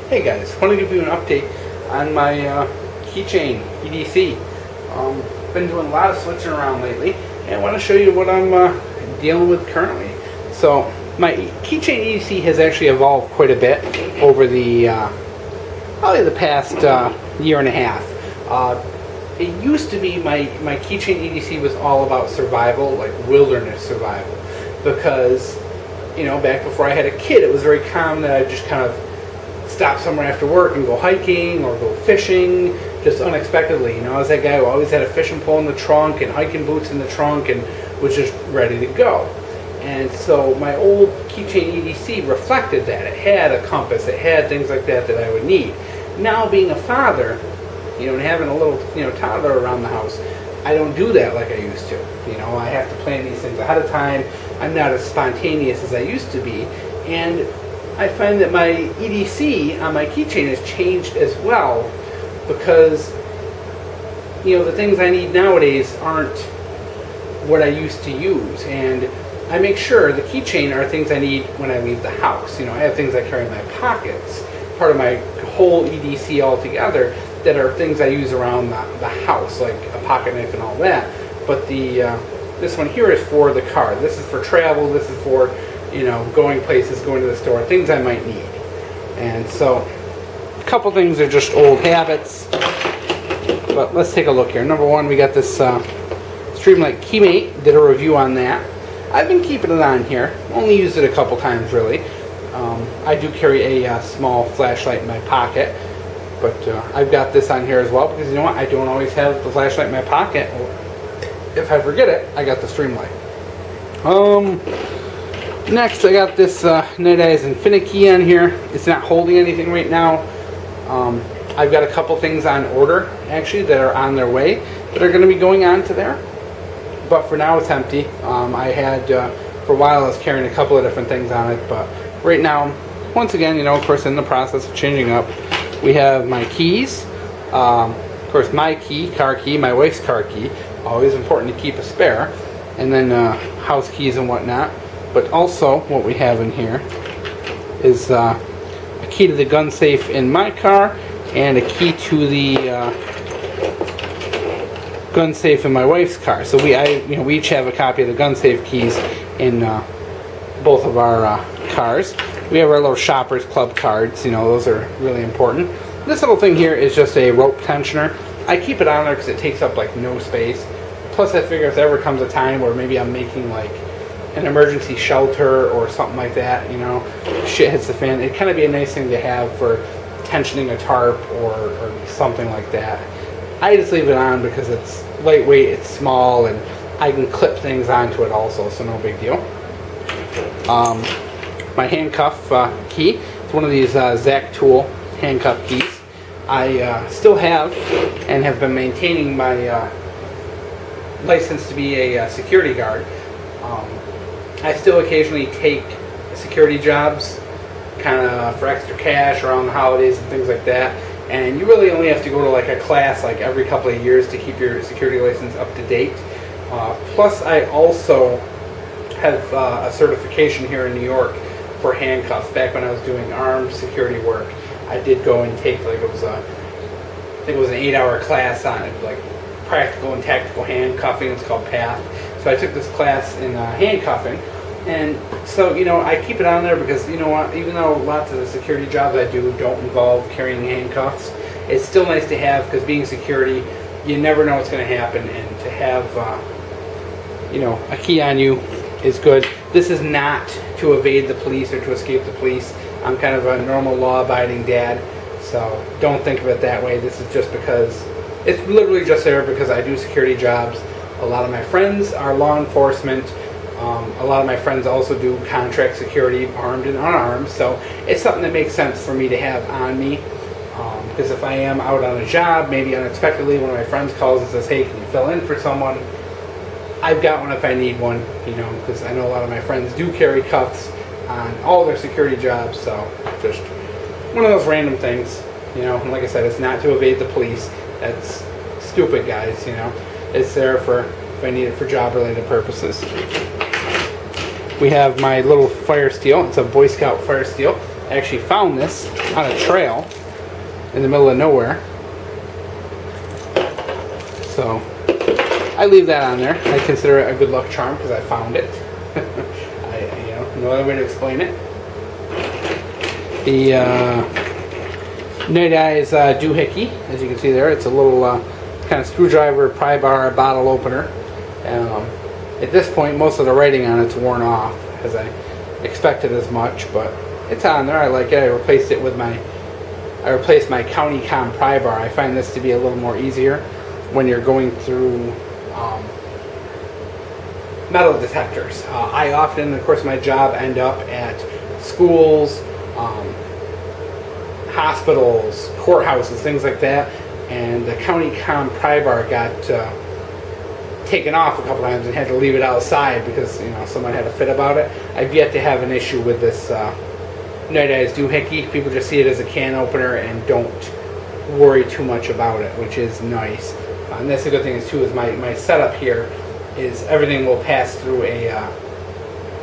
Hey guys, want to give you an update on my Keychain EDC. Been doing a lot of switching around lately, and I want to show you what I'm dealing with currently. So my Keychain EDC has actually evolved quite a bit over the probably the past year and a half. It used to be my Keychain EDC was all about survival, like wilderness survival, because back before I had a kid, it was very common that I just kind of stop somewhere after work and go hiking or go fishing, just unexpectedly. I was that guy who always had a fishing pole in the trunk and hiking boots in the trunk and was just ready to go. And so my old Keychain EDC reflected that. It had a compass, it had things like that that I would need. Now being a father, and having a little toddler around the house, I don't do that like I used to. I have to plan these things ahead of time. I'm not as spontaneous as I used to be, and I find that my EDC on my keychain has changed as well, because the things I need nowadays aren't what I used to use, and I make sure the keychain are things I need when I leave the house. I have things I carry in my pockets, part of my whole EDC altogether, that are things I use around the house, like a pocket knife and all that. But this one here is for the car. This is for travel. This is for going places, going to the store, things I might need. And so a couple things are just old habits, but let's take a look here. Number one, we got this streamlight keymate. Did a review on that. I've been keeping it on here, only used it a couple times really. I do carry a small flashlight in my pocket, but I've got this on here as well, because I don't always have the flashlight in my pocket. If I forget it, I got the streamlight. Next, I got this nite infinity on here. It's not holding anything right now. I've got a couple things on order, actually, that are on their way, that are going to be going on to there. But for now, it's empty. I had, for a while, I was carrying a couple of different things on it, but right now, once again, of course, in the process of changing up, we have my keys. Of course, my key, car key, my wife's car key. Always important to keep a spare. And then house keys and whatnot. But also, what we have in here is a key to the gun safe in my car, and a key to the gun safe in my wife's car. So we each have a copy of the gun safe keys in both of our cars. We have our little Shoppers Club cards. Those are really important. This little thing here is just a rope tensioner. I keep it on there because it takes up like no space. Plus, I figure if there ever comes a time where maybe I'm making like an emergency shelter or something like that, shit hits the fan, it'd kind of be a nice thing to have for tensioning a tarp or something like that. I just leave it on because it's lightweight, it's small, and I can clip things onto it also, so no big deal. My handcuff key, it's one of these Zac Tool handcuff keys. I still have and have been maintaining my license to be a security guard. I still occasionally take security jobs, kind of for extra cash around the holidays and things like that. And you really only have to go to like a class like every couple of years to keep your security license up to date. Plus, I also have a certification here in New York for handcuffs. Back when I was doing armed security work, I did go and take I think it was an 8-hour class on it, like practical and tactical handcuffing. It's called PATH. So I took this class in handcuffing, and so I keep it on there because even though lots of the security jobs I do don't involve carrying handcuffs, it's still nice to have, because being security, you never know what's going to happen, and to have a key on you is good. This is not to evade the police or to escape the police. I'm kind of a normal law-abiding dad, so don't think of it that way. This is just because it's literally just there because I do security jobs. A lot of my friends are law enforcement. A lot of my friends also do contract security, armed and unarmed. So it's something that makes sense for me to have on me. Because if I am out on a job, maybe unexpectedly one of my friends calls and says, hey, can you fill in for someone? I've got one if I need one, because I know a lot of my friends do carry cuffs on all their security jobs. So just one of those random things, and like I said, it's not to evade the police. That's stupid, guys, It's there for if I need it for job-related purposes. We have my little fire steel. It's a Boy Scout fire steel. I actually found this on a trail in the middle of nowhere. So I leave that on there. I consider it a good luck charm because I found it. No other way to explain it. The Nite is doohickey, as you can see there. It's a little kind of screwdriver, pry bar, bottle opener. At this point, most of the writing on it's worn off, as I expected as much, but it's on there. I like it. I replaced it with my county com pry bar. I find this to be a little more easier when you're going through metal detectors. I often, of course, my job end up at schools, hospitals, courthouses, things like that, and the county com pry bar got taken off a couple times and had to leave it outside because someone had a fit about it. I've yet to have an issue with this Nite doohickey. People just see it as a can opener and don't worry too much about it, which is nice. And that's the good thing is my setup here is everything will pass through a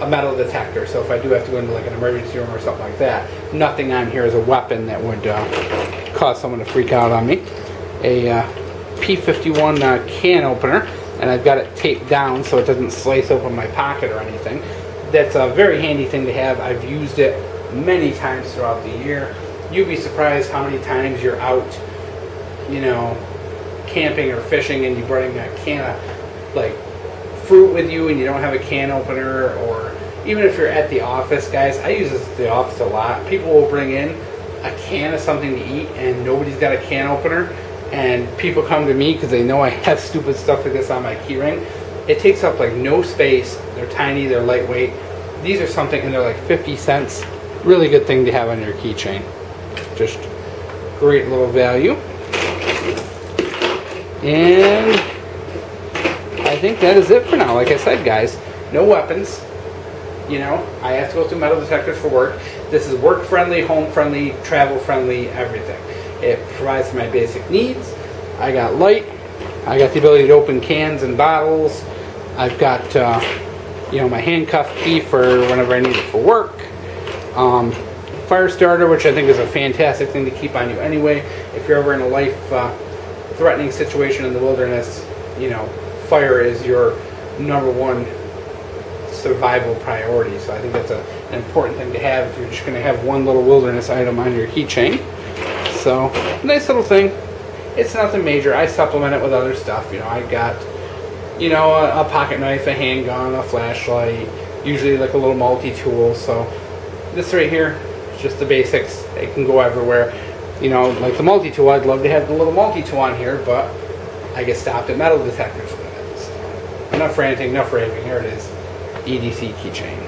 metal detector. So if I do have to go into like an emergency room or something like that, nothing on here is a weapon that would cause someone to freak out on me. A P51 can opener, and I've got it taped down so it doesn't slice open my pocket or anything. That's a very handy thing to have. I've used it many times throughout the year. You'd be surprised how many times you're out, camping or fishing, and you bring a can of like fruit with you and you don't have a can opener, or even if you're at the office, guys, I use this at the office a lot. People will bring in a can of something to eat and nobody's got a can opener, and people come to me because they know I have stupid stuff like this on my keyring. It takes up like no space. They're tiny, they're lightweight. These are something, and they're like 50 cents. Really good thing to have on your keychain. Just great little value. And I think that is it for now. Like I said, guys, no weapons. I have to go through metal detectors for work. This is work-friendly, home-friendly, travel-friendly, everything. It provides my basic needs. I got light. I got the ability to open cans and bottles. I've got, my handcuff key for whenever I need it for work. Firestarter, which I think is a fantastic thing to keep on you anyway. If you're ever in a life-threatening situation in the wilderness, fire is your #1 survival priority. So I think that's an important thing to have if you're just going to have one little wilderness item on your keychain. So, nice little thing. It's nothing major. I supplement it with other stuff. I got, a pocket knife, a handgun, a flashlight, usually like a little multi-tool. So this right here is just the basics. It can go everywhere. Like the multi-tool, I'd love to have the little multi-tool on here, but I get stopped at metal detectors with it. So, enough ranting, enough raving. Here it is. EDC keychain.